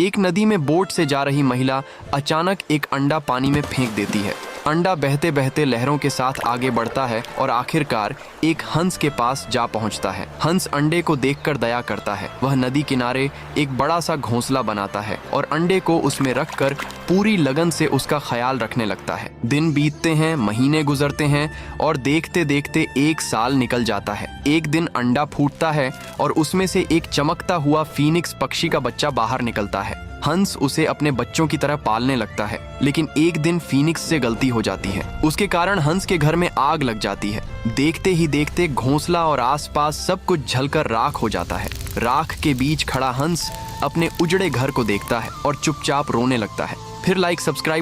एक नदी में बोट से जा रही महिला अचानक एक अंडा पानी में फेंक देती है। अंडा बहते बहते लहरों के साथ आगे बढ़ता है और आखिरकार एक हंस के पास जा पहुंचता है। हंस अंडे को देखकर दया करता है। वह नदी किनारे एक बड़ा सा घोंसला बनाता है और अंडे को उसमें रखकर पूरी लगन से उसका ख्याल रखने लगता है। दिन बीतते हैं, महीने गुजरते हैं और देखते देखते 1 साल निकल जाता है। एक दिन अंडा फूटता है और उसमें से एक चमकता हुआ फीनिक्स पक्षी का बच्चा बाहर निकलता है। हंस उसे अपने बच्चों की तरह पालने लगता है, लेकिन एक दिन फीनिक्स से गलती हो जाती है। उसके कारण हंस के घर में आग लग जाती है। देखते ही देखते घोंसला और आसपास सब कुछ जलकर राख हो जाता है। राख के बीच खड़ा हंस अपने उजड़े घर को देखता है और चुपचाप रोने लगता है। फिर लाइक सब्सक्राइब